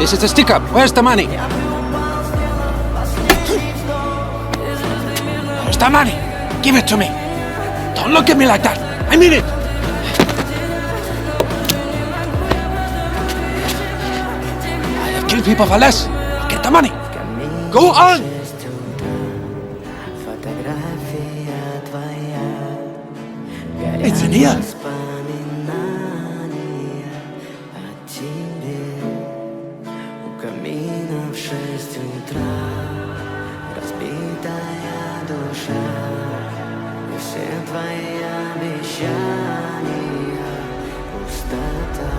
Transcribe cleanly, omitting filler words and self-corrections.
This is a stick-up. Where's the money? Where's the money? Give it to me. Don't look at me like that. I mean it. I have killed people for less. I'll get the money. Go on. It's in here. В 6 утра разбитая душа, и все твои обещания пустота.